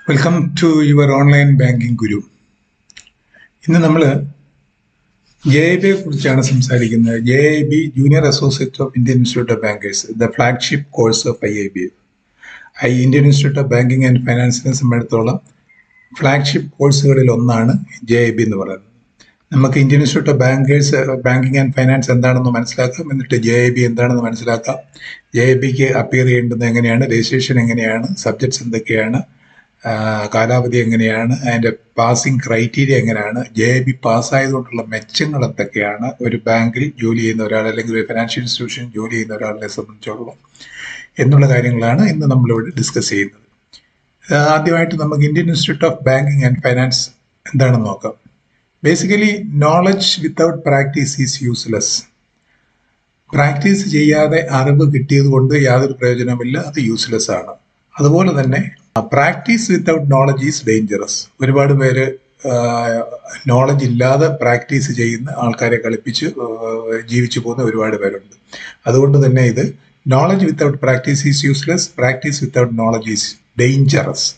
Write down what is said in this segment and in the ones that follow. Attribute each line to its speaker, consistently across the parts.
Speaker 1: Welcome to your online banking guru. ഇന്ന് നമ്മൾ JIB കുറിച്ചാണ് സംസാരിക്കുന്നത്. JIB Junior Associate of Indian institute of Bankers, the flagship course of IIBF. Indian institute of banking and ഫൈനാൻസിനെ സംബന്ധിച്ചിടത്തോളം flagship കോഴ്സുകളിൽ ഒന്നാണ് JIB എന്ന് പറയുന്നത്. നമുക്ക് Indian institute of Bankers banking and finance എന്താണെന്ന് മനസ്സിലാക്കാം, എന്നിട്ട് JIB എന്താണെന്ന് മനസ്സിലാക്കാം. JIBക്ക് അപ്പിയർ ചെയ്യേണ്ടത് എങ്ങനെയാണ്, രജിസ്ട്രേഷൻ എങ്ങനെയാണ്, സബ്ജക്ട്സ് എന്തൊക്കെയാണ്, കാലാവധി എങ്ങനെയാണ്, അതിൻ്റെ പാസിംഗ് ക്രൈറ്റീരിയ എങ്ങനെയാണ്, JIB പാസ്സായതുകൊണ്ടുള്ള മെച്ചങ്ങൾ എന്തൊക്കെയാണ്, ഒരു ബാങ്കിൽ ജോലി ചെയ്യുന്ന ഒരാൾ അല്ലെങ്കിൽ ഒരു ഫിനാൻഷ്യൽ ഇൻസ്റ്റിറ്റ്യൂഷൻ ജോലി ചെയ്യുന്ന ഒരാളെ സംബന്ധിച്ചോളം എന്നുള്ള കാര്യങ്ങളാണ് ഇന്ന് നമ്മളിവിടെ ഡിസ്കസ് ചെയ്യുന്നത്. ആദ്യമായിട്ട് നമുക്ക് Indian institute of banking and finance എന്താണെന്ന് നോക്കാം. Basically knowledge without practice is useless. Practice ചെയ്യാതെ അറിവ് കിട്ടിയത് കൊണ്ട് യാതൊരു പ്രയോജനമില്ല, അത് യൂസ്ലെസ് ആണ്. അതുപോലെ തന്നെ practice without knowledge is dangerous. ഒരുപാട് പേര് നോളജ് ഇല്ലാതെ പ്രാക്ടീസ് ചെയ്യുന്ന ആൾക്കാരെ കളിപ്പിച്ച് ജീവിച്ചു പോകുന്ന ഒരുപാട് പേരുണ്ട്. അതുകൊണ്ട് തന്നെ ഇത് knowledge without practice is useless, practice without knowledge is dangerous.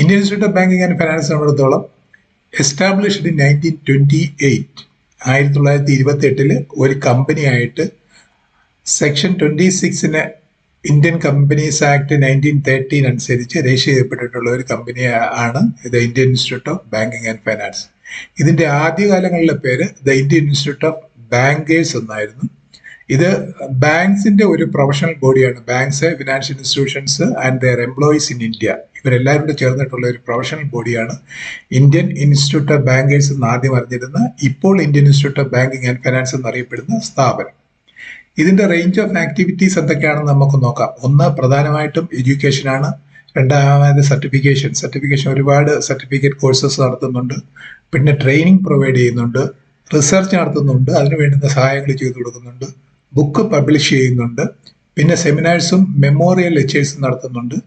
Speaker 1: Indian institute of banking and finance സംബന്ധിച്ചിടത്തോളം എസ്റ്റാബ്ലിഷ്ഡ് ഇൻ 1928, 1928 ഒരു കമ്പനിയായിട്ട് സെക്ഷൻ 26 ഇന്ത്യൻ കമ്പനീസ് ആക്ട് 1913 അനുസരിച്ച് രജിസ്റ്റർ ചെയ്യപ്പെട്ടിട്ടുള്ള ഒരു കമ്പനി ആണ് ഇത് Indian institute of banking and finance. ഇതിന്റെ ആദ്യകാലങ്ങളിലെ പേര് the Indian institute of bankers എന്നായിരുന്നു. ഇത് ബാങ്ക്സിന്റെ ഒരു പ്രൊഫഷണൽ ബോഡിയാണ്. Banks, financial institutions and their employees in India, ഇവരെല്ലാവരും കൂടെ ചേർന്നിട്ടുള്ള ഒരു പ്രൊഫഷണൽ ബോഡിയാണ് ഇന്ത്യൻ ഇൻസ്റ്റിറ്റ്യൂട്ട് ഓഫ് ബാങ്കേഴ്സ് എന്ന് ആദ്യം അറിഞ്ഞിരുന്ന, ഇപ്പോൾ Indian institute of banking and finance എന്നറിയപ്പെടുന്ന സ്ഥാപനം. ഇതിന്റെ റേഞ്ച് ഓഫ് ആക്ടിവിറ്റീസ് എന്തൊക്കെയാണെന്ന് നമുക്ക് നോക്കാം. ഒന്ന്, പ്രധാനമായിട്ടും എഡ്യൂക്കേഷൻ ആണ്. രണ്ടാമത് സർട്ടിഫിക്കേഷൻ ഒരുപാട് സർട്ടിഫിക്കറ്റ് കോഴ്സസ് നടത്തുന്നുണ്ട്. പിന്നെ ട്രെയിനിങ് പ്രൊവൈഡ് ചെയ്യുന്നുണ്ട്, റിസർച്ച് നടത്തുന്നുണ്ട്, അതിനു വേണ്ടുന്ന സഹായങ്ങൾ ചെയ്തു കൊടുക്കുന്നുണ്ട്, ബുക്ക് പബ്ലിഷ് ചെയ്യുന്നുണ്ട്, പിന്നെ സെമിനാഴ്സും മെമ്മോറിയൽ ലെക്ചേഴ്സും നടത്തുന്നുണ്ട്,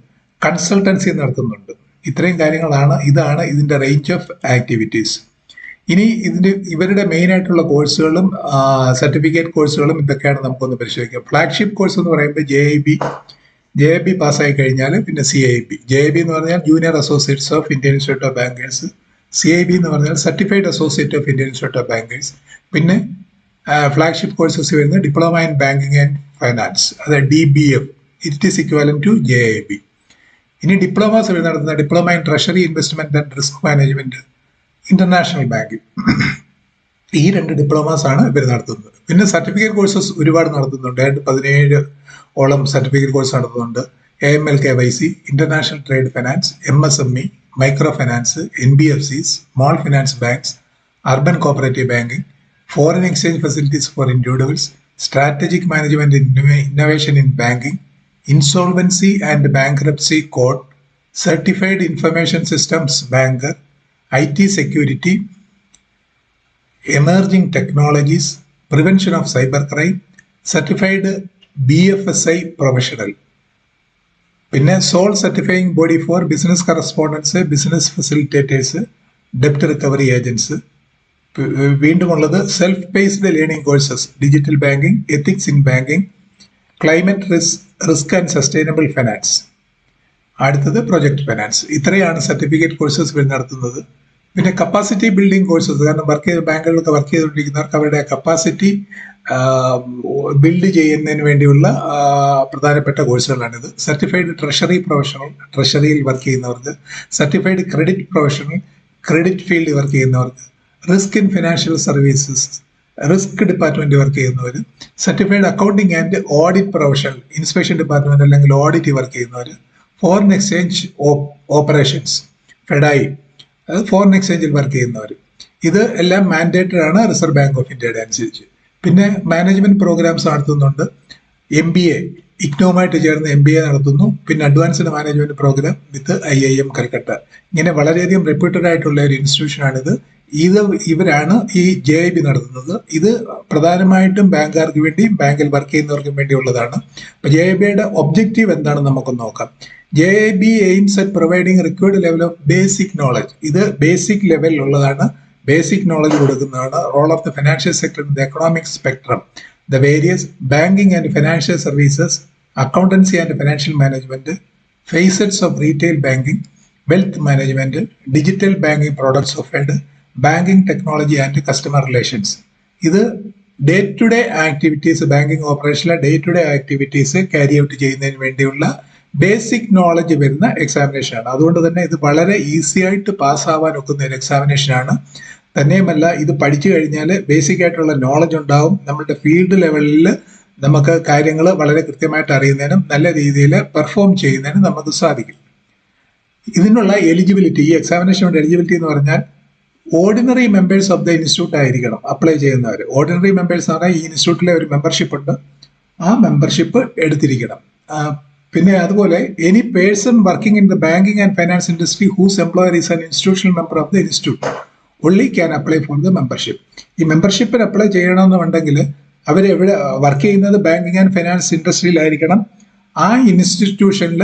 Speaker 1: കൺസൾട്ടൻസി നടത്തുന്നുണ്ട്. ഇത്രയും കാര്യങ്ങളാണ്, ഇതാണ് ഇതിന്റെ റേഞ്ച് ഓഫ് ആക്ടിവിറ്റീസ്. ഇനി ഇവരുടെ മെയിൻ ആയിട്ടുള്ള കോഴ്സുകളും സർട്ടിഫിക്കറ്റ് കോഴ്സുകളും ഇതൊക്കെയാണ് നമുക്കൊന്ന് പരിശോധിക്കാം. ഫ്ലാഗ്ഷിപ്പ് കോഴ്സ് എന്ന് പറയുമ്പോൾ JIB പാസ്സായി കഴിഞ്ഞാൽ പിന്നെ CIB. JIB എന്ന് പറഞ്ഞാൽ junior associates of Indian institute of bankers, CIB എന്ന് പറഞ്ഞാൽ certified associate of Indian institute of bankers. പിന്നെ ഫ്ലാഗ്ഷിപ്പ് കോഴ്സസ് വരുന്നത് diploma in banking and finance, അതായത് DBF. It is equivalent to JIB. ഇനി ഡിപ്ലോമാസ് നടത്തുന്ന diploma in treasury, investment and risk management, international banking. ഈ 2 diplomas ആണ് ഇവർ നടത്തുന്നത്. പിന്നെ സർട്ടിഫിക്കറ്റ് കോഴ്സസ് ഒരുപാട് നടത്തുന്നുണ്ട്. 17 സർട്ടിഫിക്കറ്റ് കോഴ്സ് നടത്തുന്നുണ്ട്. AML KYC, international trade finance, MSME, micro finance, NBFCs, small finance banks, urban cooperative banking, foreign exchange facilities for individuals, strategic management innovation in banking, insolvency and bankruptcy code, certified information systems banker, IT security, emerging technologies, prevention of cybercrime, certified BFSI professional. പിന്നെ sole certifying body for business correspondents, business facilitators, ഡെപ്റ്റ് recovery agents. വീണ്ടും ഉള്ളത് self paced learning courses, digital banking, ethics in banking, climate risk and sustainable finance. അടുത്തത് project finance. ഇത്രയാണ് certificate courses ഇവർ നടത്തുന്നത്. പിന്നെ capacity building courses, കാരണം ബാങ്കുകളിലൊക്കെ work ചെയ്തുകൊണ്ടിരിക്കുന്നവർക്ക് അവരുടെ കപ്പാസിറ്റി ബിൽഡ് ചെയ്യുന്നതിന് വേണ്ടിയുള്ള പ്രധാനപ്പെട്ട കോഴ്സുകളാണിത്. സർട്ടിഫൈഡ് ട്രഷറി പ്രൊഫഷണൽ, ട്രഷറിയിൽ വർക്ക് ചെയ്യുന്നവർക്ക്, സർട്ടിഫൈഡ് ക്രെഡിറ്റ് പ്രൊഫഷണൽ, ക്രെഡിറ്റ് ഫീൽഡിൽ വർക്ക് ചെയ്യുന്നവർക്ക്, risk in financial services, risk department work ചെയ്യുന്നവർ, certified accounting and audit professional, inspection department അല്ലെങ്കിൽ ഓഡിറ്റ് വർക്ക് ചെയ്യുന്നവർ, ഫോറിൻ എക്സ്ചേഞ്ച് ഓപ്പറേഷൻസ്, ഫെഡായി, അത് ഫോറിൻ എക്സ്ചേഞ്ചിൽ വർക്ക് ചെയ്യുന്നവർ. ഇത് എല്ലാം മാൻഡേറ്റഡ് ആണ് റിസർവ് ബാങ്ക് ഓഫ് ഇന്ത്യയുടെ അനുസരിച്ച്. പിന്നെ മാനേജ്മെന്റ് പ്രോഗ്രാംസ് നടത്തുന്നുണ്ട്. MBA, ഇഗ്നോയുമായിട്ട് ചേർന്ന് MBA നടത്തുന്നു. പിന്നെ അഡ്വാൻസ്ഡ് മാനേജ്മെന്റ് പ്രോഗ്രാം വിത്ത് IIM കൽക്കട്ട. ഇങ്ങനെ വളരെയധികം റെപ്യൂട്ടഡ് ആയിട്ടുള്ള ഒരു ഇൻസ്റ്റിറ്റ്യൂഷനാണിത്. ഇവരാണ് ഈ JIB നടത്തുന്നത്. ഇത് പ്രധാനമായിട്ടും ബാങ്കുകാർക്ക് വേണ്ടിയും ബാങ്കിൽ വർക്ക് ചെയ്യുന്നവർക്കും വേണ്ടിയുള്ളതാണ്. അപ്പൊ JIBയുടെ ഒബ്ജക്റ്റീവ് എന്താണെന്ന് നമുക്ക് നോക്കാം. JIB aims at providing required level of basic knowledge. ഇത് ബേസിക് ലെവലിലുള്ളതാണ്, ബേസിക് നോളജ് കൊടുക്കുന്നതാണ്. Role of the financial sector in the economic spectrum, the various banking and financial services, accountancy and financial management, facets of retail banking, wealth management, digital banking products offered, banking technology and customer relations. ഇത് day to day activities, banking ഓപ്പറേഷനിലെ day to day activities carry out ചെയ്യുന്നതിന് വേണ്ടിയുള്ള basic knowledge വരുന്ന എക്സാമിനേഷനാണ്. അതുകൊണ്ട് തന്നെ ഇത് വളരെ easy ആയിട്ട് പാസ്സാവാൻ ഒക്കുന്ന ഒരു എക്സാമിനേഷനാണ്. തന്നെയുമല്ല, ഇത് പഠിച്ചു കഴിഞ്ഞാൽ ബേസിക് ആയിട്ടുള്ള നോളജ് ഉണ്ടാവും. നമ്മുടെ ഫീൽഡ് ലെവലിൽ നമുക്ക് കാര്യങ്ങൾ വളരെ കൃത്യമായിട്ട് അറിയുന്നതിനും നല്ല രീതിയിൽ പെർഫോം ചെയ്യുന്നതിനും നമുക്ക് സാധിക്കും. ഇതിനുള്ള എലിജിബിലിറ്റി, ഈ എക്സാമിനേഷനുള്ള എലിജിബിലിറ്റി എന്ന് പറഞ്ഞാൽ ordinary members of the institute ആയിരിക്കണം അപ്ലൈ ചെയ്യുന്നവർ. ഓർഡിനറി മെമ്പേഴ്സ് എന്ന് പറഞ്ഞാൽ ഈ ഇൻസ്റ്റിറ്റ്യൂട്ടിലെ ഒരു മെമ്പർഷിപ്പ് ഉണ്ട്, ആ മെമ്പർഷിപ്പ് എടുത്തിരിക്കണം. പിന്നെ അതുപോലെ any person working in the banking and finance industry whose employer is an institutional member of the institute only can apply for the membership. ഈ മെമ്പർഷിപ്പിന് അപ്ലൈ ചെയ്യണമെന്നുണ്ടെങ്കിൽ അവരെവിടെ വർക്ക് ചെയ്യുന്നത് ബാങ്കിങ് ആൻഡ് ഫൈനാൻസ് ഇൻഡസ്ട്രിയിലായിരിക്കണം. ആ ഇൻസ്റ്റിറ്റ്യൂഷനിൽ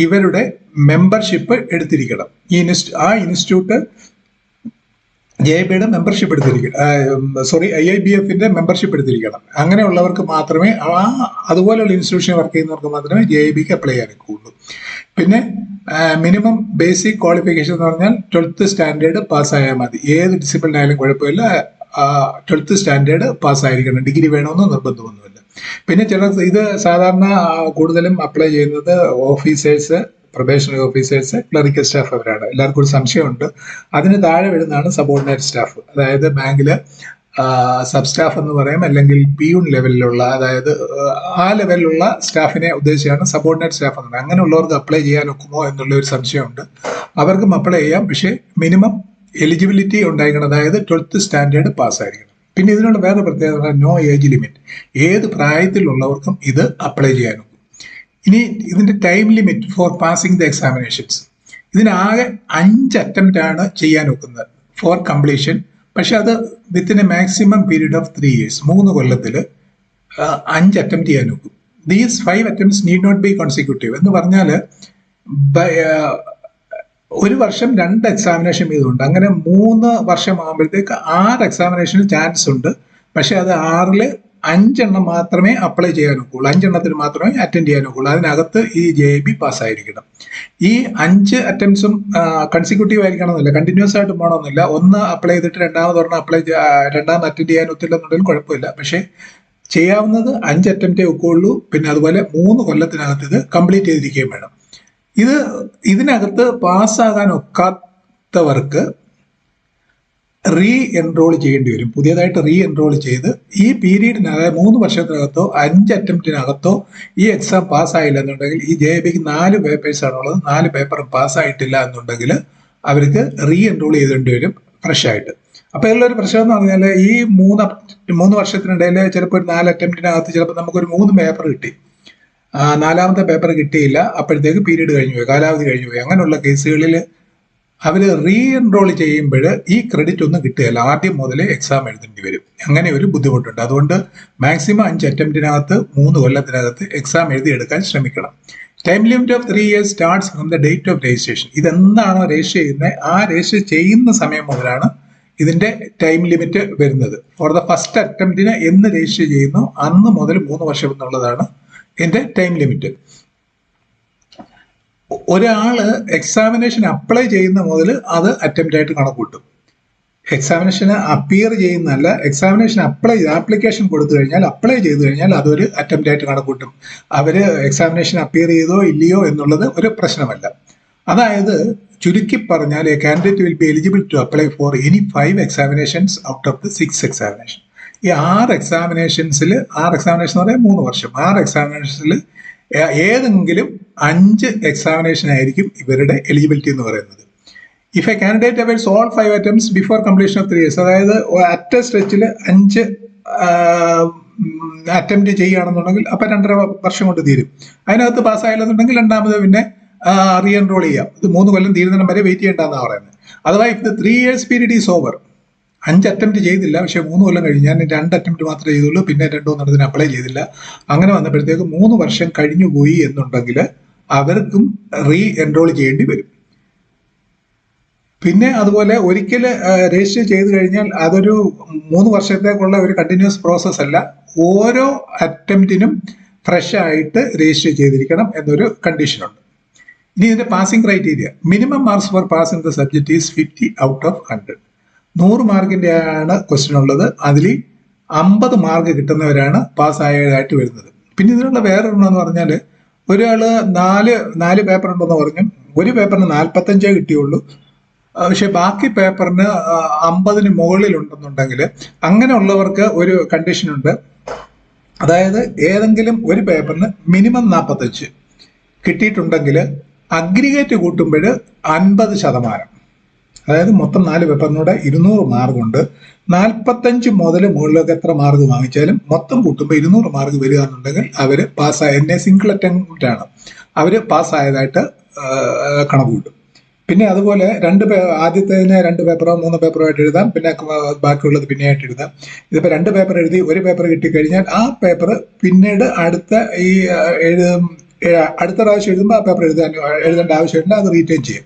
Speaker 1: ഇവരുടെ മെമ്പർഷിപ്പ് എടുത്തിരിക്കണം. ആ ഇൻസ്റ്റിറ്റ്യൂട്ട് JIBയുടെ മെമ്പർഷിപ്പ് എടുത്തിരിക്കണം, IIBFന്റെ മെമ്പർഷിപ്പ് എടുത്തിരിക്കണം. അങ്ങനെയുള്ളവർക്ക് മാത്രമേ, അതുപോലെയുള്ള ഇൻസ്റ്റിറ്റ്യൂഷൻ വർക്ക് ചെയ്യുന്നവർക്ക് മാത്രമേ JIBക്ക് അപ്ലൈ ചെയ്യാനൊക്കെയുള്ളൂ. പിന്നെ മിനിമം ബേസിക് ക്വാളിഫിക്കേഷൻ എന്ന് പറഞ്ഞാൽ 12th സ്റ്റാൻഡേർഡ് പാസ്സായാൽ മതി. ഏത് ഡിസിപ്ലിനായാലും കുഴപ്പമില്ല, 12th സ്റ്റാൻഡേർഡ് പാസ്സായിരിക്കണം. ഡിഗ്രി വേണമെന്ന് നിർബന്ധമൊന്നുമില്ല. പിന്നെ ഇത് സാധാരണ കൂടുതലും അപ്ലൈ ചെയ്യുന്നത് officers, probationary officers, clerical staff അവരാണ്. എല്ലാവർക്കും ഒരു സംശയമുണ്ട്. അതിന് താഴെ വരുന്നതാണ് സബോർഡിനേറ്റ് സ്റ്റാഫ്. അതായത് ബാങ്കിൽ സബ് സ്റ്റാഫ് എന്ന് പറയും, അല്ലെങ്കിൽ പിയൂൺ ലെവലിലുള്ള, അതായത് ആ ലെവലിലുള്ള സ്റ്റാഫിനെ ഉദ്ദേശിച്ചാണ് സബോർഡിനേറ്റ് സ്റ്റാഫ് എന്ന് പറയുന്നത്. അങ്ങനെയുള്ളവർക്ക് അപ്ലൈ ചെയ്യാൻ ഒക്കുമോ എന്നുള്ള ഒരു സംശയമുണ്ട്. അവർക്കും അപ്ലൈ ചെയ്യാം, പക്ഷേ മിനിമം എലിജിബിലിറ്റി ഉണ്ടായിരിക്കണം, അതായത് 12th സ്റ്റാൻഡേർഡ് പാസ്സായിരിക്കണം. പിന്നെ ഇതിനുള്ള വേറെ പ്രത്യേകത, നോ ഏജ് ലിമിറ്റ്, ഏത് പ്രായത്തിലുള്ളവർക്കും ഇത് അപ്ലൈ ചെയ്യാനും. ഇനി ഇതിന്റെ time limit for passing the examinations, ഇതിനാകെ 5 അറ്റംപ്റ്റ് ആണ് ചെയ്യാൻ ഒക്കുന്നത് ഫോർ കംപ്ലീഷൻ. പക്ഷെ അത് within a maximum period of 3 years, 3 കൊല്ലത്തിൽ 5 അറ്റംപ്റ്റ് ചെയ്യാൻ നോക്കും. These 5 attempts need not be consecutive എന്ന് പറഞ്ഞാൽ ഒരു വർഷം 2 എക്സാമിനേഷൻ വീതമുണ്ട്. അങ്ങനെ 3 വർഷം ആകുമ്പോഴത്തേക്ക് 6 എക്സാമിനേഷന് ചാൻസ് ഉണ്ട്. പക്ഷെ അത് 6ൽ 5 എണ്ണം മാത്രമേ അപ്ലൈ ചെയ്യാൻ ഒക്കുള്ളൂ, 5 എണ്ണത്തിന് മാത്രമേ അറ്റൻഡ് ചെയ്യാൻ ഒക്കുള്ളൂ. അതിനകത്ത് ഈ JIB പാസ്സായിരിക്കണം. ഈ 5 അറ്റംപ്റ്റ്സും കൺസിക്യൂട്ടീവ് ആയിരിക്കണം എന്നില്ല, കണ്ടിന്യൂസ് ആയിട്ട് പോകണമെന്നില്ല. ഒന്ന് അപ്ലൈ ചെയ്തിട്ട് രണ്ടാമത് അറ്റൻഡ് ചെയ്യാൻ ഒത്തില്ലെന്നുണ്ടെങ്കിൽ കുഴപ്പമില്ല. പക്ഷേ ചെയ്യാവുന്നത് 5 അറ്റംപ്റ്റേ ഒക്കുള്ളൂ. പിന്നെ അതുപോലെ 3 കൊല്ലത്തിനകത്ത് ഇത് കംപ്ലീറ്റ് ചെയ്തിരിക്കുകയും വേണം. ഇതിനകത്ത് പാസ്സാകാൻ ഒക്കാത്തവർക്ക് റീ എൻറോൾ ചെയ്യേണ്ടി വരും. പുതിയതായിട്ട് റീ എൻറോൾ ചെയ്ത് ഈ പീരീഡിനകത്ത് 3 വർഷത്തിനകത്തോ 5 അറ്റംപ്റ്റിനകത്തോ ഈ എക്സാം പാസ്സായില്ല എന്നുണ്ടെങ്കിൽ, ഈ JIBക്ക് 4 പേപ്പേഴ്സാണുള്ളത്, 4 പേപ്പർ പാസ്സായിട്ടില്ല എന്നുണ്ടെങ്കിൽ അവർക്ക് റീ എൻറോൾ ചെയ്തേണ്ടി വരും ഫ്രഷ് ആയിട്ട്. അപ്പൊ ഇതിലൊരു പ്രശ്നം എന്ന് പറഞ്ഞാൽ, ഈ 3 വർഷത്തിനിടയിൽ ചിലപ്പോൾ 4 അറ്റംപ്റ്റിനകത്ത് ചിലപ്പോൾ നമുക്കൊരു 3 പേപ്പർ കിട്ടി, 4ാമത്തെ പേപ്പർ കിട്ടിയില്ല, അപ്പോഴത്തേക്ക് പീരീഡ് കഴിഞ്ഞു പോയി, കാലാവധി കഴിഞ്ഞു പോയി. അങ്ങനെയുള്ള കേസുകളിൽ അവർ റീ എൻറോൾ ചെയ്യുമ്പോൾ ഈ ക്രെഡിറ്റ് ഒന്നും കിട്ടുകയില്ല, ആദ്യം മുതലേ എക്സാം എഴുതേണ്ടി വരും. അങ്ങനെ ഒരു ബുദ്ധിമുട്ടുണ്ട്. അതുകൊണ്ട് മാക്സിമം 5 അറ്റംപ്റ്റിനകത്ത് 3 കൊല്ലത്തിനകത്ത് എക്സാം എഴുതിയെടുക്കാൻ ശ്രമിക്കണം. Time limit of 3 years starts from the date of registration. ഇതെന്താണോ രജിസ്റ്റർ ചെയ്യുന്നത്, ആ രജിസ്റ്റർ ചെയ്യുന്ന സമയം മുതലാണ് ഇതിന്റെ ടൈം ലിമിറ്റ് വരുന്നത്. ഫോർ ദ ഫസ്റ്റ് അറ്റംപ്റ്റിന് എന്ന് രജിസ്റ്റർ ചെയ്യുന്നു അന്ന് മുതൽ 3 വർഷം എന്നുള്ളതാണ് ഇതിന്റെ ടൈം ലിമിറ്റ്. ഒരാള് എക്സാമിനേഷൻ അപ്ലൈ ചെയ്യുന്ന മുതൽ അത് അറ്റംപ്റ്റ് ആയിട്ട് കണക്കൂട്ടും. എക്സാമിനേഷന് അപ്പിയർ ചെയ്യുന്നതല്ല, എക്സാമിനേഷൻ ആപ്ലിക്കേഷൻ കൊടുത്തു കഴിഞ്ഞാൽ, അപ്ലൈ ചെയ്തു കഴിഞ്ഞാൽ അതൊരു അറ്റംപ്റ്റ് ആയിട്ട് കണക്കൂട്ടും. അവര് എക്സാമിനേഷൻ അപ്പിയർ ചെയ്തോ ഇല്ലയോ എന്നുള്ളത് ഒരു പ്രശ്നമല്ല. അതായത് ചുരുക്കി പറഞ്ഞാൽ, a candidate will be eligible to apply for any 5 examinations out of the 6 examination. ഈ 6 examinationസിൽ, 6 examination എന്ന് പറയാൻ 3 വർഷം, 6 examinationസിൽ ഏതെങ്കിലും 5 examination ആയിരിക്കും ഇവരുടെ എലിജിബിലിറ്റി എന്ന് പറയുന്നത്. If A candidate hours all 5 attempts before completion of 3 years, അതായത് അറ്റ് സ്ട്രെച്ചിൽ 5 അറ്റംപ്റ്റ് ചെയ്യുകയാണെന്നുണ്ടെങ്കിൽ അപ്പൊ 2.5 വർഷം കൊണ്ട് തീരും. അതിനകത്ത് പാസ്സായില്ലെന്നുണ്ടെങ്കിൽ രണ്ടാമത് പിന്നെ റീ എൻറോൾ ചെയ്യാം. ഇത് 3 കൊല്ലം തീരുന്നിടം വരെ വെയിറ്റ് ചെയ്യേണ്ടതെന്നാണ് പറയുന്നത്. അഥവാ if the 3 years period is over, 5 attempt ചെയ്തില്ല, പക്ഷെ 3 കൊല്ലം കഴിഞ്ഞ്, ഞാൻ 2 അറ്റംപ്റ്റ് മാത്രമേ ചെയ്തുള്ളൂ, പിന്നെ 2 അപ്ലൈ ചെയ്തില്ല, അങ്ങനെ വന്നപ്പോഴത്തേക്ക് 3 വർഷം കഴിഞ്ഞു പോയി എന്നുണ്ടെങ്കിൽ അവർക്കും റീ എൻറോൾ ചെയ്യേണ്ടി വരും. പിന്നെ അതുപോലെ ഒരിക്കൽ രജിസ്റ്റർ ചെയ്ത് കഴിഞ്ഞാൽ അതൊരു 3 വർഷത്തേക്കുള്ള ഒരു കണ്ടിന്യൂസ് പ്രോസസ് അല്ല, ഓരോ അറ്റംപ്റ്റിനും ഫ്രഷ് ആയിട്ട് രജിസ്റ്റർ ചെയ്തിരിക്കണം എന്നൊരു കണ്ടീഷനുണ്ട്. ഇനി ഇതിന്റെ passing criteria, minimum marks four pass in the subject is 50 out of 100. 100 മാർക്കിന്റെ ആണ് ക്വസ്റ്റ്യൻ ഉള്ളത്. അതിൽ 50 മാർക്ക് കിട്ടുന്നവരാണ് പാസ്സായതായിട്ട് വരുന്നത്. പിന്നെ ഇതിനുള്ള വേറൊരെണ്ണം എന്ന് പറഞ്ഞാൽ, ഒരാള് നാല് പേപ്പർ ഉണ്ടെന്ന് പറഞ്ഞു, ഒരു പേപ്പറിന് 45 കിട്ടിയുള്ളൂ, പക്ഷെ ബാക്കി പേപ്പറിന് 50 മുകളിലുണ്ടെന്നുണ്ടെങ്കിൽ അങ്ങനെയുള്ളവർക്ക് ഒരു കണ്ടീഷൻ ഉണ്ട്. അതായത് ഏതെങ്കിലും ഒരു പേപ്പറിന് മിനിമം 45 കിട്ടിയിട്ടുണ്ടെങ്കിൽ അഗ്രിഗേറ്റ് കൂട്ടുമ്പോൾ 50%, അതായത് മൊത്തം 4 പേപ്പറിനൂടെ 200 മാർക്കുണ്ട്. 45 മുതൽ മുകളിലേക്ക് എത്ര മാർക്ക് വാങ്ങിച്ചാലും മൊത്തം കൂട്ടുമ്പോൾ 200 മാർക്ക് വരിക എന്നുണ്ടെങ്കിൽ അവർ പാസ്സായ സിംഗിൾ അറ്റംപ്റ്റ് ആണ്, അവർ പാസ്സായതായിട്ട് കണക്ക് കൂട്ടും. പിന്നെ അതുപോലെ ആദ്യത്തേതിന് 2 പേപ്പറോ 3 പേപ്പറോ ആയിട്ട് എഴുതാം, പിന്നെ ബാക്കിയുള്ളത് പിന്നെയായിട്ട് എഴുതാം. ഇതിപ്പോൾ 2 പേപ്പർ എഴുതി ഒരു പേപ്പർ കിട്ടിക്കഴിഞ്ഞാൽ ആ പേപ്പർ പിന്നീട് അടുത്ത പ്രാവശ്യം എഴുതുമ്പോൾ ആ പേപ്പർ എഴുതേണ്ട ആവശ്യമില്ല, അത് റീറ്റെയിൻ ചെയ്യും.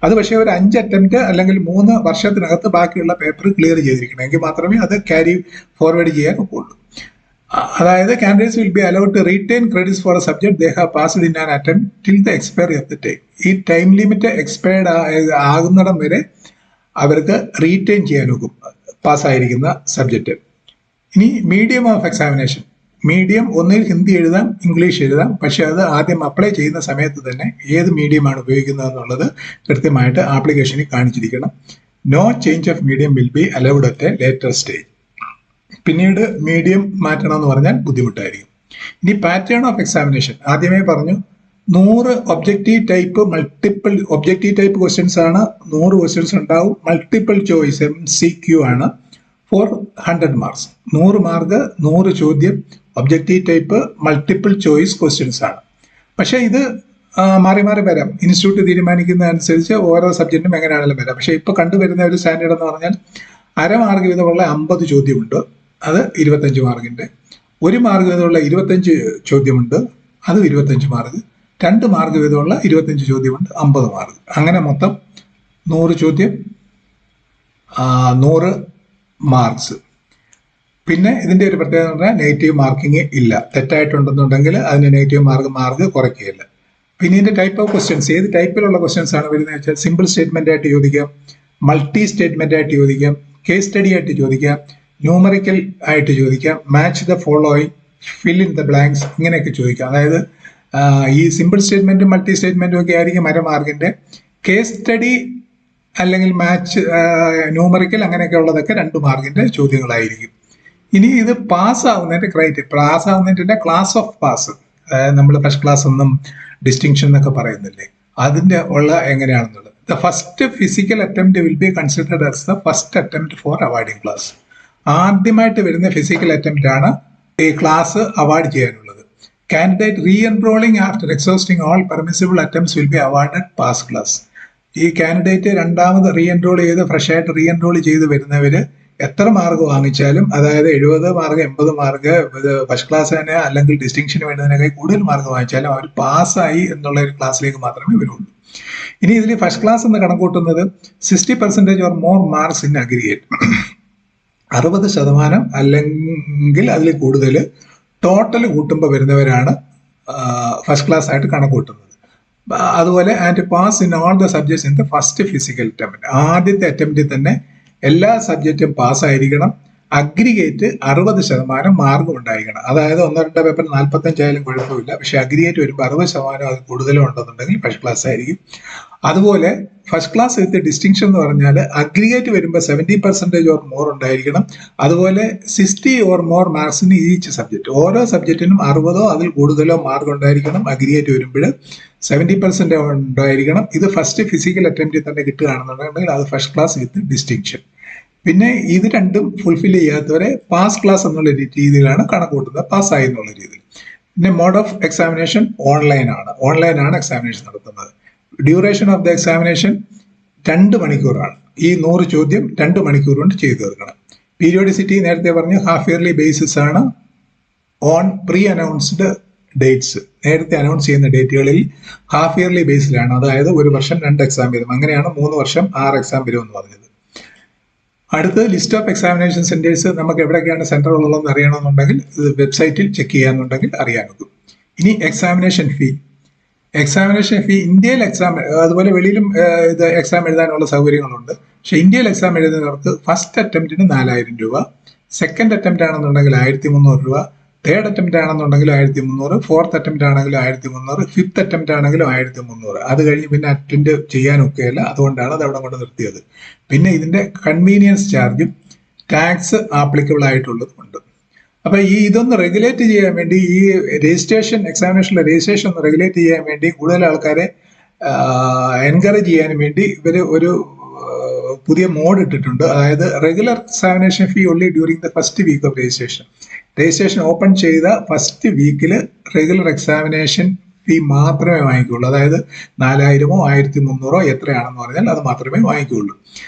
Speaker 1: അത് പക്ഷേ ഒരു 5 അറ്റംപ്റ്റ് അല്ലെങ്കിൽ 3 വർഷത്തിനകത്ത് ബാക്കിയുള്ള പേപ്പർ ക്ലിയർ ചെയ്തിരിക്കണം, എങ്കിൽ മാത്രമേ അത് ക്യാരി ഫോർവേഡ് ചെയ്യാൻ ഒക്കുള്ളൂ. അതായത് candidates will be allowed to retain credits for a subject they have passed in an attempt till the expiry of the time. ഈ ടൈം ലിമിറ്റ് എക്സ്പയർഡ് ആകുന്നിടം വരെ അവർക്ക് റീറ്റെയിൻ ചെയ്യാൻ ഒക്കും പാസ്സായിരിക്കുന്ന സബ്ജക്റ്റ്. ഇനി മീഡിയം ഓഫ് എക്സാമിനേഷൻ, മീഡിയം ഒന്നിൽ ഹിന്ദി എഴുതാം, ഇംഗ്ലീഷ് എഴുതാം, പക്ഷെ അത് ആദ്യം അപ്ലൈ ചെയ്യുന്ന സമയത്ത് തന്നെ ഏത് മീഡിയമാണ് ഉപയോഗിക്കുന്നത് എന്നുള്ളത് കൃത്യമായിട്ട് ആപ്ലിക്കേഷനിൽ കാണിച്ചിരിക്കണം. No change of medium will be allowed at a later stage. പിന്നീട് മീഡിയം മാറ്റണമെന്ന് പറഞ്ഞാൽ ബുദ്ധിമുട്ടായിരിക്കും. ഇനി പാറ്റേൺ ഓഫ് എക്സാമിനേഷൻ, ആദ്യമേ പറഞ്ഞു 100 ഒബ്ജക്റ്റീവ് ടൈപ്പ് ക്വസ്റ്റ്യൻസ് ആണ്, 100 ക്വസ്റ്റ്യൻസ് ഉണ്ടാവും. മൾട്ടിപ്പിൾ ചോയ്സ് MCQ ആണ് ഫോർ 100 മാർക്സ്. 100 മാർക്ക് 100 ചോദ്യം, objective type multiple choice questions ആണ്. പക്ഷേ ഇത് മാറി മാറി വരാം, ഇൻസ്റ്റിറ്റ്യൂട്ട് തീരുമാനിക്കുന്ന അനുസരിച്ച് ഓരോ സബ്ജക്റ്റിനും എങ്ങനെയാണെങ്കിലും വരാം. പക്ഷേ ഇപ്പോൾ കണ്ടുവരുന്ന ഒരു സ്റ്റാൻഡേർഡ് എന്ന് പറഞ്ഞാൽ 1/2 മാർക്ക് വീതമുള്ള 50 ചോദ്യമുണ്ട്, അത് 25 മാർക്കിന്റെ. 1 മാർക്ക് വീതമുള്ള 25 ചോദ്യമുണ്ട്, അത് 25 മാർക്ക്. 2 മാർക്ക് വീതമുള്ള 25 ചോദ്യമുണ്ട്, 50 മാർക്ക്. അങ്ങനെ മൊത്തം 100 ചോദ്യം, 100 മാർക്സ്. പിന്നെ ഇതിന്റെ ഒരു പ്രത്യേകത എന്ന് പറഞ്ഞാൽ നെഗറ്റീവ് മാർക്കിംഗ് ഇല്ല. തെറ്റായിട്ടുണ്ടെന്നുണ്ടെങ്കിൽ അതിന് നെഗറ്റീവ് മാർക്ക് കുറയ്ക്കുകയില്ല. പിന്നെ ഇതിന്റെ ടൈപ്പ് ഓഫ് ക്വസ്റ്റ്യൻസ്, ഏത് ടൈപ്പിലുള്ള ക്വസ്റ്റ്യൻസ് ആണ് വരുന്നത് വെച്ചാൽ സിമ്പിൾ സ്റ്റേറ്റ്മെന്റ് ആയിട്ട് ചോദിക്കാം, മൾട്ടി സ്റ്റേറ്റ്മെന്റ് ആയിട്ട് ചോദിക്കാം, കേസ് സ്റ്റഡി ആയിട്ട് ചോദിക്കാം, ന്യൂമറിക്കൽ ആയിട്ട് ചോദിക്കാം, match the following, fill in the blanks, ഇങ്ങനെയൊക്കെ ചോദിക്കാം. അതായത് ഈ സിമ്പിൾ സ്റ്റേറ്റ്മെന്റും മൾട്ടി സ്റ്റേറ്റ്മെന്റും ഒക്കെ ആയിരിക്കും 1/2 മാർക്കിന്റെ. കേസ് സ്റ്റഡി അല്ലെങ്കിൽ മാച്ച്, ന്യൂമറിക്കൽ അങ്ങനെയൊക്കെ ഉള്ളതൊക്കെ 2 മാർക്കിന്റെ ചോദ്യങ്ങളായിരിക്കും. ഇനി ഇത് പാസ്സാവുന്നതിന്റെ പാസ്സാവുന്നതിന്റെ ക്ലാസ് ഓഫ് പാസ്, അതായത് നമ്മൾ ഫസ്റ്റ് ക്ലാസ് എന്നും ഡിസ്റ്റിങ്ഷൻ എന്നൊക്കെ പറയുന്നില്ലേ, അതിന്റെ ഉള്ള എങ്ങനെയാണെന്നുള്ളത്. The first physical attempt will be considered as the first attempt for awarding class. ആദ്യമായിട്ട് വരുന്ന ഫിസിക്കൽ അറ്റംപ്റ്റ് ആണ് ഈ ക്ലാസ് അവാർഡ് ചെയ്യാനുള്ളത്. Candidate re enrolling after exhausting all permissible attempts will be awarded pass class. ഈ candidate രണ്ടാമത് re enrol ചെയ്ത് fresh ആയിട്ട് re enrol ചെയ്ത് വരുന്നവര് എത്ര മാർക്ക് വാങ്ങിച്ചാലും, അതായത് 70 മാർക്ക് 80 മാർക്ക് ഫസ്റ്റ് ക്ലാസ് തന്നെ അല്ലെങ്കിൽ ഡിസ്റ്റിങ്ഷന് വേണ്ടതിനേക്കാൾ കൂടുതൽ മാർക്ക് വാങ്ങിച്ചാലും അവർ പാസ്സായി എന്നുള്ള ഒരു ക്ലാസ്സിലേക്ക് മാത്രമേ വരുള്ളൂ. ഇനി ഇതിൽ ഫസ്റ്റ് ക്ലാസ് എന്ന് കണക്കൂട്ടുന്നത് 60% or more marks in aggregate, 60% അല്ലെങ്കിൽ അതിൽ കൂടുതൽ ടോട്ടൽ കൂട്ടുമ്പോൾ വരുന്നവരാണ് ഫസ്റ്റ് ക്ലാസ് ആയിട്ട് കണക്കൂട്ടുന്നത്. അതുപോലെ and pass in all the subjects in the first physical attempt, ആദ്യത്തെ അറ്റംപ്റ്റിൽ തന്നെ എല്ലാ സബ്ജക്റ്റും പാസ്സായിരിക്കണം. അഗ്രിഗേറ്റ് 60% മാർക്ക് ഉണ്ടായിരിക്കണം. അതായത് 1-2 പേപ്പർ 45 ആയാലും കുഴപ്പമില്ല, പക്ഷെ അഗ്രിഗേറ്റ് വരുമ്പോൾ 60% അത് കൂടുതലും ഉണ്ടെന്നുണ്ടെങ്കിൽ ഫസ്റ്റ് ക്ലാസ് ആയിരിക്കും. അതുപോലെ ഫസ്റ്റ് ക്ലാസ് വിത്ത് ഡിസ്റ്റിങ്ഷൻ എന്ന് പറഞ്ഞാൽ അഗ്രിഗേറ്റ് വരുമ്പോൾ 70% ഓർ മോർ ഉണ്ടായിരിക്കണം. അതുപോലെ 60 ഓർ മോർ മാർക്സിന് ഈച്ച് സബ്ജക്റ്റ്, ഓരോ സബ്ജക്റ്റിനും 60 അതിൽ കൂടുതലോ മാർക്ക് ഉണ്ടായിരിക്കണം. അഗ്രിഗേറ്റ് വരുമ്പോൾ 70% ഉണ്ടായിരിക്കണം. ഇത് ഫസ്റ്റ് ഫിസിക്കൽ അറ്റംപ്റ്റിൽ തന്നെ കിട്ടുകയാണെന്നുണ്ടെങ്കിൽ അത് ഫസ്റ്റ് ക്ലാസ് വിത്ത് ഡിസ്റ്റിങ്ഷൻ. പിന്നെ ഇത് രണ്ടും ഫുൾഫിൽ ചെയ്യാത്തവരെ പാസ് ക്ലാസ് എന്നുള്ള രീതിയിലാണ് കണക്കൂട്ടുന്നത്, പാസ്സായി എന്നുള്ള രീതിയിൽ. പിന്നെ മോഡ് ഓഫ് എക്സാമിനേഷൻ ഓൺലൈനാണ് എക്സാമിനേഷൻ നടത്തുന്നത്. ഡ്യൂറേഷൻ ഓഫ് ദ എക്സാമിനേഷൻ 2 മണിക്കൂറാണ്. ഈ 100 ചോദ്യം 2 മണിക്കൂർ കൊണ്ട് ചെയ്തു തീർക്കണം. പീരിയോഡിസിറ്റി നേരത്തെ പറഞ്ഞു ഹാഫ് ഇയർലി ബേസിസ് ആണ്. ഓൺ പ്രീ അനൗൺസ്ഡ് ഡേറ്റ്സ്, നേരത്തെ അനൗൺസ് ചെയ്യുന്ന ഡേറ്റുകളിൽ ഹാഫ് ഇയർലി ബേസിലാണ്. അതായത് ഒരു വർഷം 2 എക്സാം വരും. അങ്ങനെയാണ് 3 വർഷം 6 എക്സാം വരും എന്ന് പറഞ്ഞത്. അടുത്തത് ലിസ്റ്റ് ഓഫ് എക്സാമിനേഷൻ സെന്റേഴ്സ്. നമുക്ക് എവിടെയൊക്കെയാണ് സെന്റർ ഉള്ളതെന്ന് അറിയണമെന്നുണ്ടെങ്കിൽ ഇത് വെബ്സൈറ്റിൽ ചെക്ക് ചെയ്യാന്നുണ്ടെങ്കിൽ അറിയാൻ ഒക്കും. ഇനി എക്സാമിനേഷൻ ഫീ. എക്സാമിനേഷൻ ഫീ ഇന്ത്യയിൽ എക്സാം, അതുപോലെ വെളിയിലും ഇത് എക്സാം എഴുതാനുള്ള സൗകര്യങ്ങളുണ്ട്. പക്ഷെ ഇന്ത്യയിൽ എക്സാം എഴുതുന്നവർക്ക് ഫസ്റ്റ് അറ്റംപ്റ്റിന് 4000 രൂപ, സെക്കൻഡ് അറ്റംപ്റ്റ് ആണെന്നുണ്ടെങ്കിൽ 1300 രൂപ, തേർഡ് അറ്റംപ്റ്റ് ആണെന്നുണ്ടെങ്കിൽ 1300, ഫോർത്ത് അറ്റംപ്റ്റ് ആണെങ്കിലും 1300, ഫിഫ്ത്ത് അറ്റംപ്റ്റ് ആണെങ്കിലും 1300. അത് കഴിഞ്ഞ് പിന്നെ അറ്റൻഡ് ചെയ്യാനൊക്കെയല്ല, അതുകൊണ്ടാണ് അത് അവിടെ കൊണ്ട് നിർത്തിയത്. പിന്നെ ഇതിന്റെ കൺവീനിയൻസ് ചാർജും ടാക്സ് ആപ്ലിക്കബിൾ ആയിട്ടുള്ളതുണ്ട്. അപ്പൊ ഇതൊന്ന് റെഗുലേറ്റ് ചെയ്യാൻ വേണ്ടി, ഈ രജിസ്ട്രേഷൻ എക്സാമിനേഷനിലെ രജിസ്ട്രേഷൻ ഒന്ന് റെഗുലേറ്റ് ചെയ്യാൻ വേണ്ടി, കൂടുതൽ ആൾക്കാരെ എൻകറേജ് ചെയ്യാൻ വേണ്ടി ഇവര് ഒരു പുതിയ മോഡ് ഇട്ടിട്ടുണ്ട്. അതായത് regular examination fee only during the first week of registration. Registration open ചെയ്ത ഫസ്റ്റ് വീക്കിൽ റെഗുലർ എക്സാമിനേഷൻ ഫീ മാത്രമേ വാങ്ങിക്കുള്ളൂ. അതായത് 4000 1300 എത്രയാണെന്ന് പറഞ്ഞാൽ അത് മാത്രമേ വാങ്ങിക്കുള്ളൂ.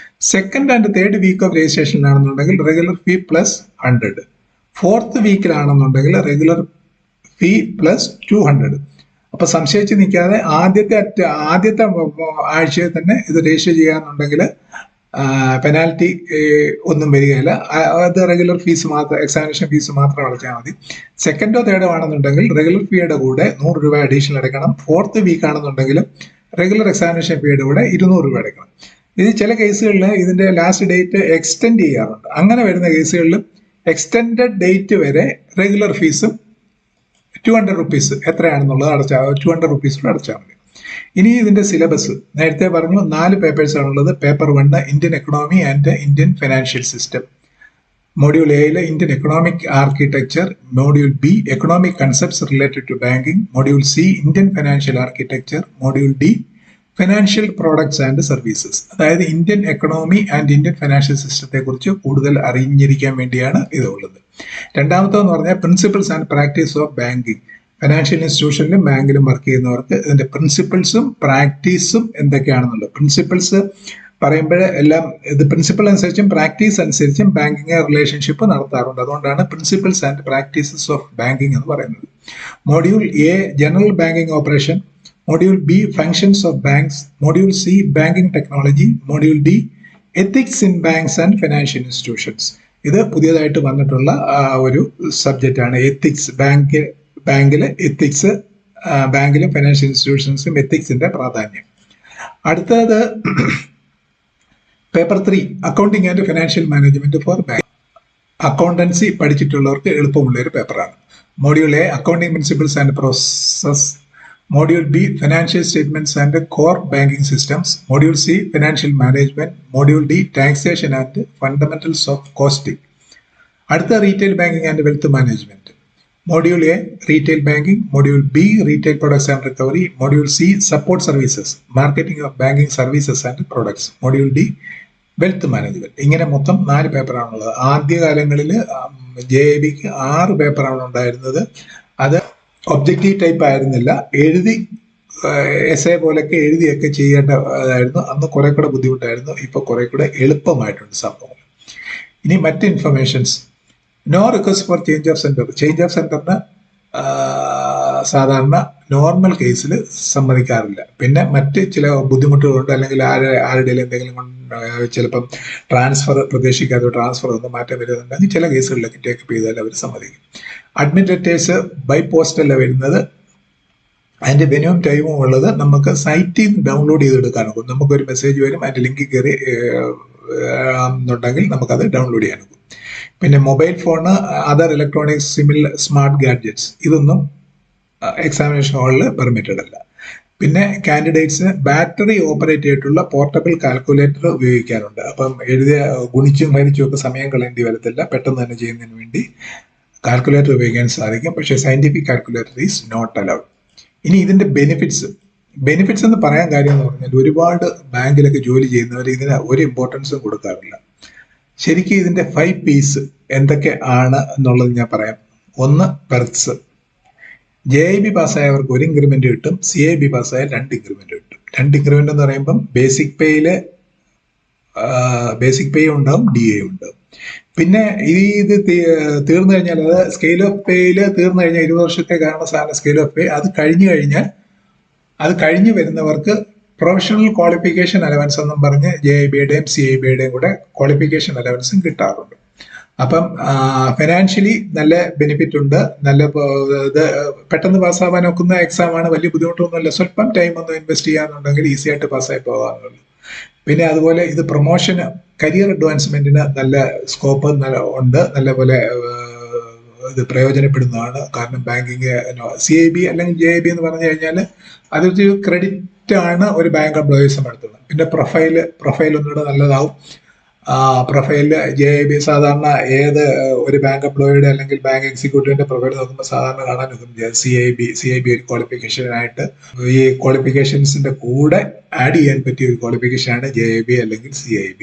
Speaker 1: Second and third week of രജിസ്ട്രേഷനിലാണെന്നുണ്ടെങ്കിൽ റെഗുലർ ഫീ പ്ലസ് 100. ഫോർത്ത് വീക്കിലാണെന്നുണ്ടെങ്കിൽ റെഗുലർ ഫീ പ്ലസ് 200. അപ്പൊ സംശയിച്ച് നിൽക്കാതെ ആദ്യത്തെ ആഴ്ചയിൽ തന്നെ ഇത് രജിസ്റ്റർ ചെയ്യാന്നുണ്ടെങ്കിൽ പെനാൽറ്റി ഒന്നും വരികയില്ല. അത് റെഗുലർ ഫീസ് മാത്രം, എക്സാമിനേഷൻ ഫീസ് മാത്രം അടച്ചാൽ മതി. സെക്കൻഡോ തേർഡോ ആണെന്നുണ്ടെങ്കിൽ റെഗുലർ ഫീയുടെ കൂടെ 100 രൂപ അഡീഷണൽ അടയ്ക്കണം. ഫോർത്ത് വീക്ക് ആണെന്നുണ്ടെങ്കിലും റെഗുലർ എക്സാമിനേഷൻ ഫീയുടെ കൂടെ 200 രൂപ അടയ്ക്കണം. ഇത് ചില കേസുകളിൽ ഇതിന്റെ ലാസ്റ്റ് ഡേറ്റ് എക്സ്റ്റെൻഡ് ചെയ്യാറുണ്ട്. അങ്ങനെ വരുന്ന കേസുകളിൽ എക്സ്റ്റെൻഡഡ് ഡേറ്റ് വരെ റെഗുലർ ഫീസും 200 റുപ്പീസ് എത്രയാണെന്നുള്ളത് അടച്ചാൽ 200 റുപ്പീസ് അടച്ചാൽ മതി. ഇനി ഇതിന്റെ സിലബസ് നേരത്തെ പറഞ്ഞു 4 പേപ്പേഴ്സ് ആണുള്ളത്. Paper 1 Indian economy and Indian financial system, module എയില് Indian economic architecture, module B economic concepts related to banking, module C Indian financial architecture, module D financial products and services. അതായത് Indian economy and Indian financial സിസ്റ്റത്തെ കുറിച്ച് കൂടുതൽ അറിഞ്ഞിരിക്കാൻ വേണ്ടിയാണ് ഇതുള്ളത്. രണ്ടാമത്തെന്ന് പറഞ്ഞാൽ principles and practice of banking. Financial ഇൻസ്റ്റിറ്റ്യൂഷനിലും ബാങ്കിലും വർക്ക് ചെയ്യുന്നവർക്ക് ഇതിന്റെ പ്രിൻസിപ്പിൾസും പ്രാക്ടീസും എന്തൊക്കെയാണെന്നുള്ളത്. പ്രിൻസിപ്പിൾസ് പറയുമ്പോൾ എല്ലാം ഇത് പ്രിൻസിപ്പിൾ അനുസരിച്ചും പ്രാക്ടീസ് അനുസരിച്ചും ബാങ്കിങ് റിലേഷൻഷിപ്പ് നടത്താറുണ്ട്. അതുകൊണ്ടാണ് principles and practices of banking എന്ന് പറയുന്നത്. Module A general banking operation, module B functions of banks, module C banking technology, module D ethics in banks and financial institutions. ഇത് പുതിയതായിട്ട് വന്നിട്ടുള്ള ഒരു സബ്ജക്റ്റ് ആണ്. എത്തിക്സ്, ബാങ്കിലെ എത്തിക്സ്, ബാങ്കിലും ഫിനാൻഷ്യൽ ഇൻസ്റ്റിറ്റ്യൂഷൻസും എത്തിക്സിന്റെ പ്രാധാന്യം. അടുത്തത് paper 3 accounting and financial management for bank. Accountancy പഠിച്ചിട്ടുള്ളവർക്ക് എളുപ്പമുള്ള ഒരു പേപ്പറാണ്. Module A accounting principles and process, module B financial statements and core banking systems, module C financial management, module D taxation and fundamentals of costing. അടുത്ത retail banking and wealth management. Module A retail banking, module B retail products and recovery, module C support services, marketing of banking services and products, module D wealth management. ഇങ്ങനെ മൊത്തം 4 പേപ്പറാണുള്ളത്. ആദ്യകാലങ്ങളിൽ JIBക്ക് 6 പേപ്പറാണ് ഉണ്ടായിരുന്നത്. അത് objective type ആയിരുന്നില്ല, എഴുതി SA പോലൊക്കെ എഴുതിയൊക്കെ ചെയ്യേണ്ടതായിരുന്നു. അന്ന് കുറെ കൂടെ ബുദ്ധിമുട്ടായിരുന്നു, ഇപ്പൊ കുറെ കൂടെ എളുപ്പമായിട്ടുണ്ട് സംഭവം. ഇനി മറ്റ് informations. No request for change of centre. Change of സെന്ററിന് സാധാരണ നോർമൽ കേസിൽ സമ്മതിക്കാറില്ല. പിന്നെ മറ്റ് ചില ബുദ്ധിമുട്ടുകളുണ്ട്, അല്ലെങ്കിൽ ആരുടെയും എന്തെങ്കിലും ചിലപ്പം ട്രാൻസ്ഫർ പ്രതീക്ഷിക്കാതെ ട്രാൻസ്ഫർ ഒന്ന് മാറ്റം വരുന്നുണ്ടെങ്കിൽ ചില കേസുകളിലൊക്കെ ടേക്കപ്പ് ചെയ്താൽ അവർ സമ്മതിക്കും. അഡ്മിറ്റ് ലെറ്റേഴ്സ് ബൈ പോസ്റ്റല്ല വരുന്നത്. അതിന്റെ വെന്യൂവും ടൈമും ഉള്ളത് നമുക്ക് സൈറ്റിൽ നിന്ന് ഡൗൺലോഡ് ചെയ്തെടുക്കാനൊക്കും. നമുക്കൊരു മെസ്സേജ് വരും, അതിന്റെ ലിങ്ക് കയറി എന്നുണ്ടെങ്കിൽ നമുക്കത് ഡൗൺലോഡ് ചെയ്യാനൊക്കും. പിന്നെ mobile phone, other electronics, smart gadgets, ഇതൊന്നും എക്സാമിനേഷൻ ഹാളിൽ പെർമിറ്റഡ് അല്ല. പിന്നെ കാൻഡിഡേറ്റ്സിന് ബാറ്ററി ഓപ്പറേറ്റ് ചെയ്തിട്ടുള്ള പോർട്ടബിൾ കാൽക്കുലേറ്റർ ഉപയോഗിക്കാറുണ്ട്. അപ്പം ഗുണിച്ചും ഹരിച്ചും ഒക്കെ സമയം കളയേണ്ടി വരത്തില്ല. പെട്ടെന്ന് തന്നെ ചെയ്യുന്നതിന് വേണ്ടി കാൽക്കുലേറ്റർ ഉപയോഗിക്കാൻ സാധിക്കും. പക്ഷേ scientific calculator is not allowed. ഇനി ഇതിന്റെ ബെനിഫിറ്റ്സ് എന്ന് പറയാൻ കാര്യം എന്ന് പറഞ്ഞാൽ, ഒരുപാട് ബാങ്കിലൊക്കെ ജോലി ചെയ്യുന്നവർ ഇതിന് ഒരു ഇമ്പോർട്ടൻസും കൊടുക്കാറില്ല. ശരിക്കും ഇതിന്റെ 5 P's എന്തൊക്കെ ആണ് എന്നുള്ളത് ഞാൻ പറയാം. ഒന്ന്, പെർക്സ്. JIB പാസ്സായവർക്ക് 1 ഇൻക്രിമെന്റ് കിട്ടും, CIB പാസ്സായാൽ 2 ഇൻക്രിമെന്റ് കിട്ടും. 2 ഇൻക്രിമെന്റ് എന്ന് പറയുമ്പം ബേസിക് പേ ഉണ്ടാവും, DA ഉണ്ടാവും. പിന്നെ ഇത് തീർന്നു കഴിഞ്ഞാൽ, അത് സ്കെയിൽ ഓഫ് പേയില് തീർന്നു കഴിഞ്ഞാൽ 20 വർഷത്തേക്കാണ് സാധാരണ സ്കെയിൽ ഓഫ് പേ. അത് കഴിഞ്ഞു വരുന്നവർക്ക് പ്രൊഫഷണൽ ക്വാളിഫിക്കേഷൻ അലവൻസ് എന്നും പറഞ്ഞ് JIBയുടെയും CIBയുടെയും കൂടെ ക്വാളിഫിക്കേഷൻ അലവൻസും കിട്ടാറുണ്ട്. അപ്പം ഫിനാൻഷ്യലി നല്ല ബെനിഫിറ്റ് ഉണ്ട്. നല്ല ഇത് പെട്ടെന്ന് പാസ്സാവാൻ ഒക്കുന്ന എക്സാമാണ്, വലിയ ബുദ്ധിമുട്ടൊന്നുമില്ല. സ്വല്പം ടൈം ഒന്ന് ഇൻവെസ്റ്റ് ചെയ്യാന്നുണ്ടെങ്കിൽ ഈസി ആയിട്ട് പാസ്സായി പോകാറുള്ളൂ. പിന്നെ അതുപോലെ ഇത് പ്രൊമോഷന്, കരിയർ അഡ്വാൻസ്മെന്റിന് നല്ല സ്കോപ്പ് ഉണ്ട്, നല്ലപോലെ ഇത് പ്രയോജനപ്പെടുന്നതാണ്. കാരണം ബാങ്കിങ് CIB അല്ലെങ്കിൽ JIB എന്ന് പറഞ്ഞു കഴിഞ്ഞാൽ അതൊരു ക്രെഡിറ്റ് ആണ് ഒരു ബാങ്ക് എംപ്ലോയീസും നടത്തുന്നത്. പിന്നെ പ്രൊഫൈൽ ഒന്നുകൂടെ നല്ലതാവും. പ്രൊഫൈലിൽ JIB സാധാരണ ഏത് ഒരു ബാങ്ക് എംപ്ലോയിയുടെ അല്ലെങ്കിൽ ബാങ്ക് എക്സിക്യൂട്ടീവിന്റെ പ്രൊഫൈൽ നോക്കുമ്പോൾ സാധാരണ കാണാൻ നോക്കും CIB ഒരു ക്വാളിഫിക്കേഷനായിട്ട്. ഈ ക്വാളിഫിക്കേഷൻസിന്റെ കൂടെ ആഡ് ചെയ്യാൻ പറ്റിയ ഒരു ക്വാളിഫിക്കേഷനാണ് JIB അല്ലെങ്കിൽ CIB.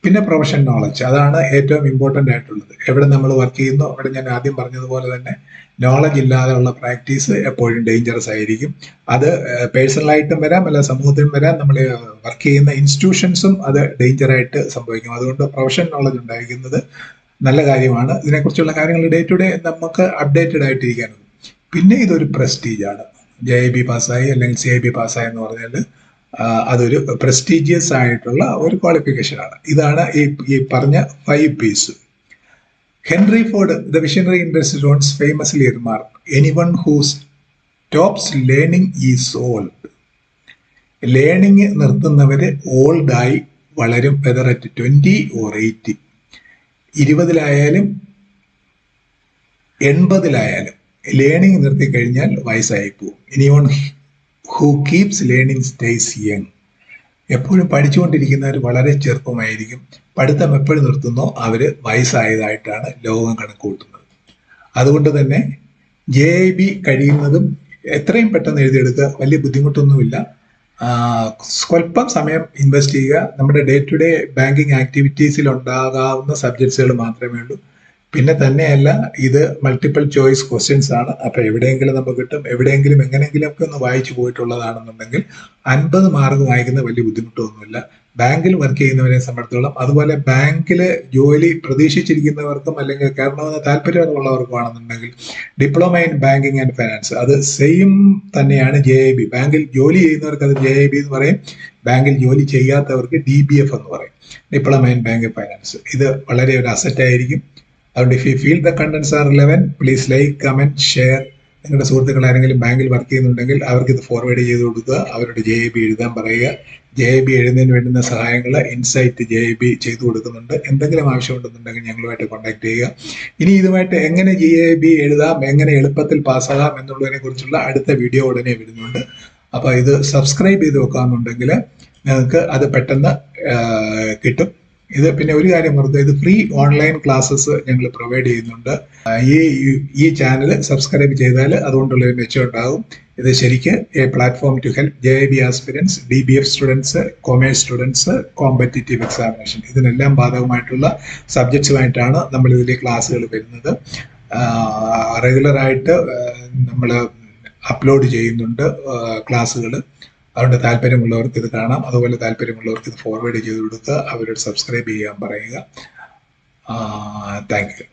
Speaker 1: പിന്നെ പ്രൊഫഷൻ നോളജ്, അതാണ് ഏറ്റവും ഇമ്പോർട്ടൻ്റ് ആയിട്ടുള്ളത്. എവിടെ നമ്മൾ വർക്ക് ചെയ്യുന്നു അവിടെ ഞാൻ ആദ്യം പറഞ്ഞതുപോലെ തന്നെ നോളജ് ഇല്ലാതെയുള്ള പ്രാക്ടീസ് എപ്പോഴും ഡേഞ്ചറസ് ആയിരിക്കും. അത് പേഴ്സണലായിട്ടും വരാം, അല്ല സമൂഹത്തിലും വരാം. നമ്മൾ വർക്ക് ചെയ്യുന്ന ഇൻസ്റ്റിറ്റ്യൂഷൻസും അത് ഡേഞ്ചറായിട്ട് സംഭവിക്കും. അതുകൊണ്ട് പ്രൊഫഷൻ നോളജ് ഉണ്ടായിരിക്കുന്നത് നല്ല കാര്യമാണ്. ഇതിനെക്കുറിച്ചുള്ള കാര്യങ്ങൾ ഡേ ടു ഡേ നമുക്ക് അപ്ഡേറ്റഡ് ആയിട്ടിരിക്കാനും. പിന്നെ ഇതൊരു പ്രസ്റ്റീജാണ്. JIB പാസ്സായി അല്ലെങ്കിൽ CIB പാസ്സായി എന്ന് പറഞ്ഞാൽ അതൊരു പ്രസ്റ്റീജിയസ് ആയിട്ടുള്ള ഒരു ക്വാളിഫിക്കേഷനാണ്. ഇതാണ് ഈ പറഞ്ഞ 5 P's. Henry Ford, the visionary industry once famously remark, anyone who stops learning is old. Learning നിർത്തുന്നവര് ഓൾഡായി വളരും, വെദർ അറ്റ് 20 or 80. 20-ലായാലും 80-ലായാലും ലേണിംഗ് നിർത്തി കഴിഞ്ഞാൽ വയസ്സായി പോകും. Anyone who keeps learning stays young. എപ്പോഴും പഠിച്ചുകൊണ്ടിരിക്കുന്നവർ വളരെ ചെറുപ്പമായിരിക്കും. പഠിത്തം എപ്പോഴും നിർത്തുന്നോ അവര് വയസ്സായതായിട്ടാണ് ലോകം കണക്കുകൂട്ടുന്നത്. അതുകൊണ്ട് തന്നെ JIB കഴിയുന്നതും എത്രയും പെട്ടെന്ന് എഴുതിയെടുക്കുക. വലിയ ബുദ്ധിമുട്ടൊന്നുമില്ല. സ്വല്പം സമയം ഇൻവെസ്റ്റ് ചെയ്യുക. നമ്മുടെ ഡേ ടു ഡേ ബാങ്കിങ് ആക്ടിവിറ്റീസിൽ ഉണ്ടാകാവുന്ന സബ്ജക്ട്സുകൾ മാത്രമേ ഉള്ളൂ. പിന്നെ തന്നെയല്ല, ഇത് മൾട്ടിപ്പിൾ ചോയ്സ് ക്വസ്റ്റ്യൻസ് ആണ്. അപ്പൊ എവിടെയെങ്കിലും നമുക്ക് കിട്ടും, എവിടെയെങ്കിലും എങ്ങനെയെങ്കിലും ഒക്കെ ഒന്ന് വായിച്ചു പോയിട്ടുള്ളതാണെന്നുണ്ടെങ്കിൽ 50 മാർക്ക് വായിക്കുന്ന വലിയ ബുദ്ധിമുട്ടൊന്നുമില്ല. ബാങ്കിൽ വർക്ക് ചെയ്യുന്നവരെ സംബന്ധിച്ചോളം, അതുപോലെ ബാങ്കിൽ ജോലി പ്രതീക്ഷിച്ചിരിക്കുന്നവർക്കും അല്ലെങ്കിൽ കയറണമെന്ന് താല്പര്യമുള്ളവർക്കുമാണെന്നുണ്ടെങ്കിൽ diploma in banking and finance അത് സെയിം തന്നെയാണ് JIB. ബാങ്കിൽ ജോലി ചെയ്യുന്നവർക്ക് അത് JIB എന്ന് പറയും, ബാങ്കിൽ ജോലി ചെയ്യാത്തവർക്ക് DBF എന്ന് പറയും, ഡിപ്ലോമ ഇൻ ബാങ്കിങ് ഫൈനാൻസ്. ഇത് വളരെ ഒരു അസറ്റ് ആയിരിക്കും. അതുകൊണ്ട് if you feel the contents are relevant, please like, comment, share. നിങ്ങളുടെ സുഹൃത്തുക്കൾ ആരെങ്കിലും ബാങ്കിൽ വർക്ക് ചെയ്യുന്നുണ്ടെങ്കിൽ അവർക്ക് ഇത് ഫോർവേഡ് ചെയ്ത് കൊടുക്കുക. അവരുടെ JIB എഴുതാൻ പറയുക. JIB എഴുതുന്നതിന് വേണ്ടുന്ന സഹായങ്ങൾ ഇൻസൈറ്റ് JIB ചെയ്തു കൊടുക്കുന്നുണ്ട്. എന്തെങ്കിലും ആവശ്യമുണ്ടെന്നുണ്ടെങ്കിൽ ഞങ്ങളുമായിട്ട് കോൺടാക്ട് ചെയ്യുക. ഇനി ഇതുമായിട്ട് എങ്ങനെ JIB എഴുതാം, എങ്ങനെ എളുപ്പത്തിൽ പാസ്സാകാം എന്നുള്ളതിനെ കുറിച്ചുള്ള അടുത്ത വീഡിയോ ഉടനെ വരുന്നുണ്ട്. അപ്പൊ ഇത് സബ്സ്ക്രൈബ് ചെയ്ത് വെക്കാമെന്നുണ്ടെങ്കിൽ നിങ്ങൾക്ക് അത് പെട്ടെന്ന് കിട്ടും. ഇത് പിന്നെ ഒരു കാര്യം ഓർക്കുക, ഇത് ഫ്രീ ഓൺലൈൻ ക്ലാസ്സസ് ഞങ്ങൾ പ്രൊവൈഡ് ചെയ്യുന്നുണ്ട്. ഈ ചാനൽ സബ്സ്ക്രൈബ് ചെയ്താൽ അതുകൊണ്ടുള്ളൊരു മെച്ചം ഉണ്ടാകും. ഇത് ശരിക്ക് a platform to help JIB aspirants, DBF students, commerce students, competitive examination, ഇതിനെല്ലാം ബാധകമായിട്ടുള്ള സബ്ജക്ട്സുമായിട്ടാണ് നമ്മൾ ഇതിലെ ക്ലാസ്സുകൾ വരുന്നത്. റെഗുലറായിട്ട് നമ്മൾ അപ്ലോഡ് ചെയ്യുന്നുണ്ട് ക്ലാസ്സുകൾ. അതുകൊണ്ട് താല്പര്യമുള്ളവർക്ക് ഇത് കാണാം. അതുപോലെ താല്പര്യമുള്ളവർക്ക് ഇത് ഫോർവേഡ് ചെയ്ത് കൊടുക്കുക. അവരോട് സബ്സ്ക്രൈബ് ചെയ്യാൻ പറയുക. Thank you.